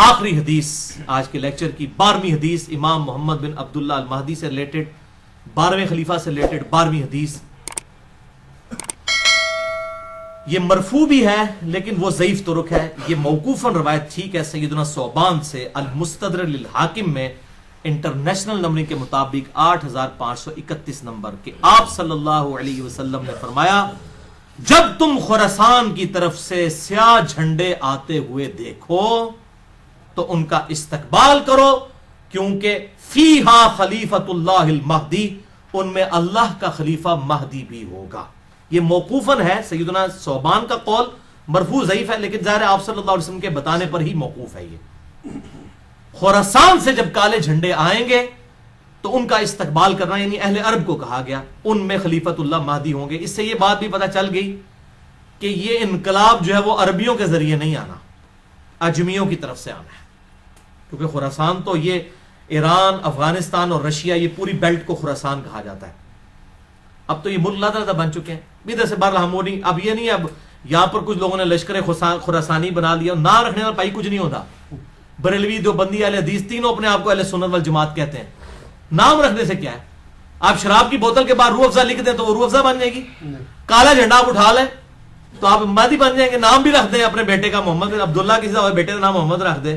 آخری حدیث آج کے لیکچر کی 12ویں حدیث امام محمد بن عبداللہ المہدی سے ریلیٹڈ، 12ویں خلیفہ سے ریلیٹڈ 12ویں حدیث. یہ مرفوع بھی ہے لیکن وہ ضعیف طرق ہے. یہ موقوفاً روایت ٹھیک ہے سیدنا ثوبان سے المستدرک للحاکم میں انٹرنیشنل نمبرنگ کے مطابق 8531 نمبر کہ آپ صلی اللہ علیہ وسلم نے فرمایا جب تم خراسان کی طرف سے سیاہ جھنڈے آتے ہوئے دیکھو تو ان کا استقبال کرو کیونکہ فیہا خلیفۃ اللہ المہدی، ان میں اللہ کا خلیفہ مہدی بھی ہوگا. یہ موقوفاً ہے سیدنا ثوبان کا قول، مرفوع ضعیف ہے لیکن ظاہر آپ صلی اللہ علیہ وسلم کے بتانے پر ہی موقوف ہے. یہ خراسان سے جب کالے جھنڈے آئیں گے تو ان کا استقبال کرنا، یعنی اہل عرب کو کہا گیا ان میں خلیفۃ اللہ مہدی ہوں گے. اس سے یہ بات بھی پتہ چل گئی کہ یہ انقلاب جو ہے وہ عربیوں کے ذریعے نہیں آنا، اجمیوں کی طرف سے آنا ہے، کیونکہ خراسان تو یہ ایران، افغانستان اور رشیا، یہ پوری بیلٹ کو خراسان کہا جاتا ہے. اب تو یہ ملک لادہ بن چکے ہیں ادھر سے باہر ہمونی. اب یہ نہیں اب یہاں پر کچھ لوگوں نے لشکر خراسانی بنا لیا، نام رکھنے والا پائی کچھ نہیں ہوتا. بریلوی، دیوبندی، اہل حدیث تینوں اپنے آپ کو اہل سنت والجماعت کہتے ہیں. نام رکھنے سے کیا ہے؟ آپ شراب کی بوتل کے بعد روح افزا لکھ دیں تو وہ روح افزا بن جائے گی. کالا جھنڈا آپ اٹھا لیں تو آپ مہدی بن جائیں گے. نام بھی رکھ دیں اپنے بیٹے کا محمد بن عبداللہ، کسی کا بیٹے کا نام محمد رکھ دیں،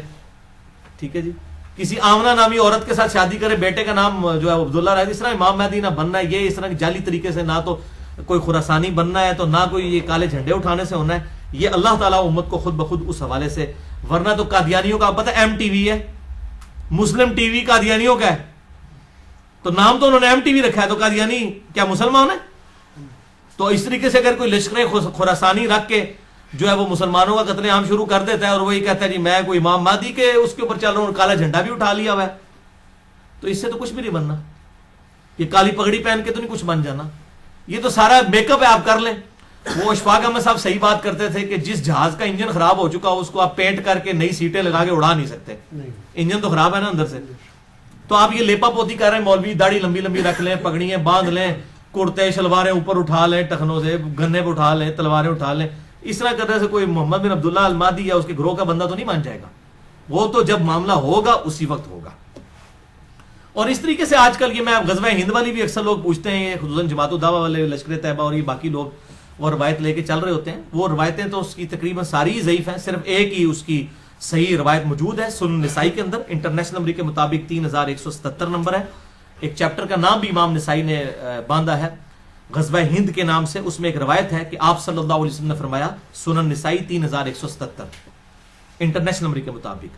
ٹھیک ہے جی. کسی آمنہ نامی عورت کے ساتھ شادی کرے، بیٹے کا نام جو ہے عبداللہ رکھ دیں. اس طرح امام مہدی نہ بننا ہے، یہ اس طرح کی جعلی طریقے سے نہ تو کوئی خراسانی بننا ہے تو نہ کوئی یہ کالے جھنڈے اٹھانے سے ہونا ہے. یہ اللہ تعالیٰ امت کو خود بخود اس حوالے سے، ورنہ تو قادیانیوں کا آپ پتہ ایم ٹی وی ہے، مسلم ٹی وی قادیانیوں کا ہے، تو نام تو انہوں نے ایم ٹی وی رکھا ہے، تو قادیانی کیا مسلمان ہے؟ تو اس طریقے سے اگر کوئی لشکر خراسانی رکھ کے جو ہے وہ مسلمانوں کا قتل عام شروع کر دیتا ہے اور وہی کہتا ہے جی میں کوئی امام مہدی کے اس کے اوپر چل رہا ہوں، کالا جھنڈا بھی اٹھا لیا ہوا ہے، تو اس سے تو کچھ بھی نہیں بننا. یہ کالی پگڑی پہن کے تو نہیں کچھ بن جانا. یہ تو سارا میک اپ ہے، آپ کر لیں. وہ اشفاق احمد صاحب صحیح بات کرتے تھے کہ جس جہاز کا انجن خراب ہو چکا اس کو آپ پینٹ کر کے نئی سیٹیں لگا کے اڑا نہیں سکتے، انجن تو خراب ہے نا اندر سے. تو آپ یہ لیپا پوتی کر رہے ہیں، مولوی داڑھی لمبی لمبی رکھ لیں، پگڑیاں باندھ لیں، کرتے شلواریں اوپر اٹھا لیں، ٹخنوں سے گنے پہ اٹھا لیں، تلواریں اٹھا لیں. اس طرح کرنے سے کوئی محمد بن عبداللہ المہدی یا اس کے گروہ کا بندہ تو نہیں مان جائے گا. وہ تو جب معاملہ ہوگا اسی وقت ہوگا. اور اس طریقے سے آج کل یہ میں غزوہ ہند والی بھی اکثر لوگ پوچھتے ہیں، خصوصاً جماعت الدعوہ والے، لشکر طیبہ اور یہ باقی لوگ وہ روایت لے کے چل رہے ہوتے ہیں. وہ روایتیں تو اس کی تقریباً ساری ضعیف ہیں، صرف ایک ہی اس کی صحیح روایت موجود ہے سنن نسائی کے اندر، انٹرنیشنل نمبر کے مطابق 3177 نمبر ہے. ایک چیپٹر کا نام بھی امام نسائی نے باندھا ہے غزوہ ہند کے نام سے. اس میں ایک روایت ہے کہ آپ صلی اللہ علیہ وسلم نے فرمایا، سنن نسائی 3177 انٹرنیشنل نمبر کے مطابق.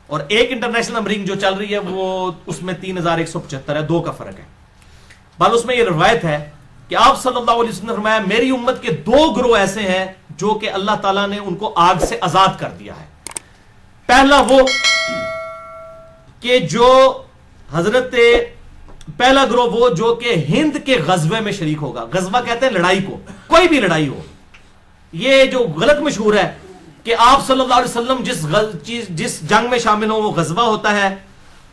اور ایک انٹرنیشنل نمبرنگ جو چل رہی ہے وہ اس میں 3175 ہے، 2 کا فرق ہے. بل اس میں یہ روایت ہے کہ آپ صلی اللہ علیہ وسلم نے فرمایا میری امت کے 2 گروہ ایسے ہیں جو کہ اللہ تعالیٰ نے ان کو آگ سے آزاد کر دیا ہے. پہلا وہ کہ جو پہلا گروہ وہ جو کہ ہند کے غزوے میں شریک ہوگا. غزوہ کہتے ہیں لڑائی کو، کوئی بھی لڑائی ہو. یہ جو غلط مشہور ہے کہ آپ صلی اللہ علیہ وسلم جس جنگ میں شامل ہو وہ غزوہ ہوتا ہے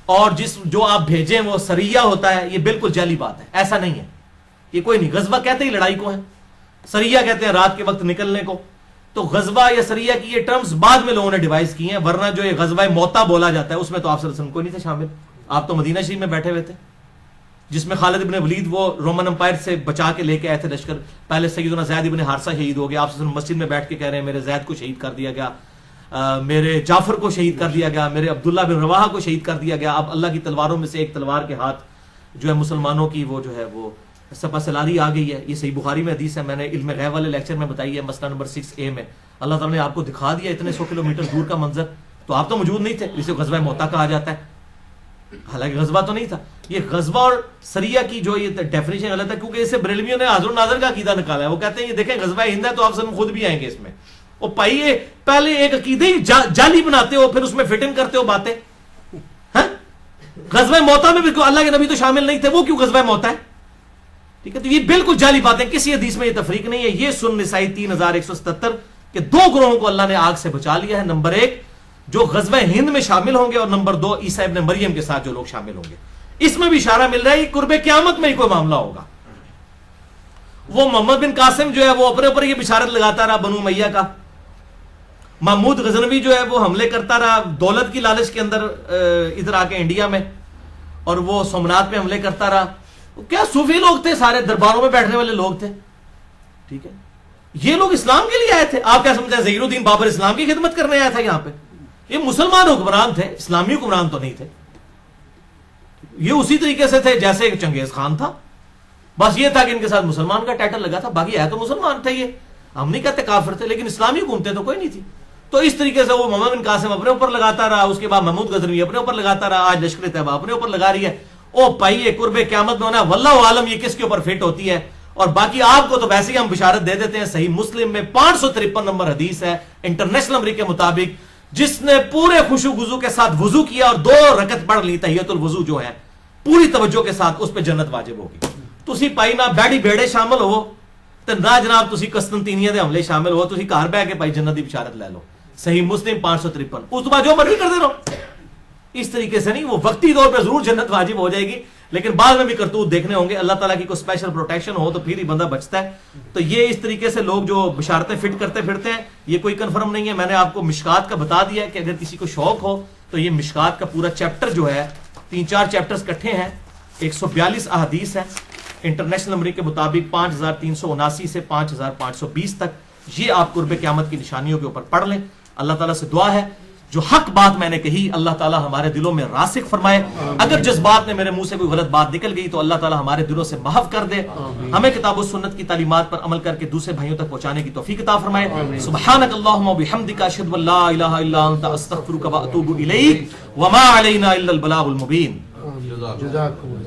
اور جو آپ بھیجیں وہ سریہ ہوتا ہے، یہ بالکل جعلی بات ہے. ایسا نہیں ہے، یہ کوئی نہیں. غزوہ کہتے ہی لڑائی کو ہے، سریہ کہتے ہیں رات کے وقت نکلنے کو. تو غزوہ یا سریہ کی یہ ٹرمز بعد میں لوگوں نے ڈیوائز کی ہیں، ورنہ جو یہ غزوہ موتا بولا جاتا ہے اس میں تو آپ صلی اللہ علیہ وسلم کوئی نہیں تھے شامل. آپ تو مدینہ شریف میں بیٹھے ہوئے تھے، جس میں خالد ابن ولید وہ رومن امپائر سے بچا کے لے کے آئے تھے لشکر. پہلے سیدنا زید ابن حارثہ شہید ہو گیا، آپ صلی اللہ علیہ وسلم مسجد میں بیٹھ کے کہہ رہے ہیں میرے زید کو شہید کر دیا گیا، میرے جعفر کو شہید کر دیا گیا، میرے عبداللہ بن رواحہ کو شہید کر دیا گیا. اب اللہ کی تلواروں میں سے ایک تلوار کے ہاتھ جو ہے مسلمانوں کی وہ جو ہے وہ سپہ سلاری آ گئی ہے. یہ صحیح بخاری میں حدیث ہے، میں نے علم غیب والے لیکچر میں بتائی ہے، مسئلہ نمبر 6A میں. اللہ تعالیٰ نے آپ کو دکھا دیا اتنے 100 کلومیٹر دور کا منظر، تو آپ تو موجود نہیں تھے، اسے غزوہ موتا کہا جاتا ہے، حالانکہ غزوہ تو نہیں تھا. یہ غزوہ اور سریہ کی جو یہ ڈیفینیشن غلط ہے، کیونکہ اسے بریلویوں نے حاضر و ناظر کا عقیدہ نکالا ہے. وہ کہتے ہیں یہ دیکھیں غزوہ ہند ہے تو آپ سب خود بھی آئیں گے اس میں. اور پائیے پہلے ایک عقیدے ہی جعلی بناتے ہو، پھر اس میں فٹ ان کرتے ہو باتیں. غزوہ موتا میں بھی اللہ کے نبی تو شامل نہیں تھے، وہ کیوں غزوہ موتا ہے؟ ٹھیک ہے، تو یہ بالکل جعلی باتیں، کسی حدیث میں یہ تفریق نہیں ہے. یہ سنن نسائی 3177 کہ 2 گروہوں کو اللہ نے آگ سے بچا لیا ہے. نمبر 1 جو غزوہ ہند میں شامل ہوں گے، اور نمبر 2 عیسیٰ ابن مریم کے ساتھ جو لوگ شامل ہوں گے. اس میں بھی اشارہ مل رہا ہے کہ قرب قیامت میں ہی کوئی معاملہ ہوگا. وہ محمد بن قاسم جو ہے وہ اپنے اوپر یہ بشارت لگاتا رہا بنو امیہ کا، محمود غزنوی جو ہے وہ حملے کرتا رہا دولت کی لالچ کے اندر ادھر آ کے انڈیا میں، اور وہ سومنات پہ حملے کرتا رہا. کیا صوفی لوگ تھے، سارے درباروں میں بیٹھنے والے لوگ تھے. ٹھیک ہے، یہ لوگ اسلام کے لیے آئے تھے. آپ کیا سمجھتے ہیں ظہیر الدین بابر اسلام کی خدمت کرنے آیا تھا یہاں پہ؟ یہ مسلمان حکمران تھے، اسلامی حکمران تو نہیں تھے. یہ اسی طریقے سے تھے جیسے ایک چنگیز خان تھا، بس یہ تھا کہ ان کے ساتھ مسلمان کا ٹائٹل لگا تھا، باقی ہے تو مسلمان تھے. یہ ہم نہیں کہتے کافر تھے، لیکن اسلامی حکومتیں تو کوئی نہیں تھی. تو اس طریقے سے وہ محمد بن قاسم اپنے اوپر لگاتا رہا، اس کے بعد محمود غزنوی اپنے اوپر لگاتا رہا، آج لشکر طیبہ اپنے اوپر لگا رہی ہے. او پائیے قرب قیامت میں ہونا واللہ عالم یہ کس کے اوپر فٹ ہوتی ہے. اور باقی آپ کو تو ویسے ہی ہم بشارت دے دیتے ہیں، صحیح مسلم میں 553 نمبر حدیث ہے انٹرنیشنل نمبر کے مطابق، جس نے پورے خشوع وضو کے ساتھ وضو کیا اور 2 رکعت پڑھ لی تحیۃ الوضو جو ہے پوری توجہ کے ساتھ، اس پہ جنت واجب ہوگی. تسی پائی نہ بیڑی بیڑے شامل ہو تے نہ جناب تسی قسطنطینیہ دے حملے شامل ہو، تسی گھر بیٹھ کے پائی جنت دی بشارت لے لو. صحیح مسلم 553. اس بعد جو مرضی کرتے رہو. اس طریقے سے نہیں، وہ وقتی طور پہ ضرور جنت واجب ہو جائے گی، لیکن بعد میں بھی کرتوت دیکھنے ہوں گے. اللہ تعالیٰ کی کوئی اسپیشل پروٹیکشن ہو تو پھر ہی بندہ بچتا ہے. تو یہ اس طریقے سے لوگ جو بشارتیں فٹ کرتے پھرتے ہیں، یہ کوئی کنفرم نہیں ہے. میں نے آپ کو مشکات کا بتا دیا ہے کہ اگر کسی کو شوق ہو تو یہ مشکات کا پورا چیپٹر جو ہے 3-4 چیپٹرز کٹھے ہیں، 142 احادیث ہیں انٹرنیشنل نمبر کے مطابق 5379 سے 5520 تک. یہ آپ قرب قیامت کی نشانیوں کے اوپر پڑھ لیں. اللہ تعالیٰ سے دعا ہے جو حق بات میں نے کہی اللہ تعالیٰ ہمارے دلوں میں راسخ فرمائے. اگر جس بات نے میرے منہ سے کوئی غلط بات نکل گئی تو اللہ تعالیٰ ہمارے دلوں سے محو کر دے. ہمیں کتاب و سنت کی تعلیمات پر عمل کر کے دوسرے بھائیوں تک پہنچانے کی توفیق عطا فرمائے. سبحانک اللہم و بحمدک اشہد ان لا الہ الا انت استغفرک و اتوب الیک وما علینا الا البلاغ المبین. جزاک اللہ.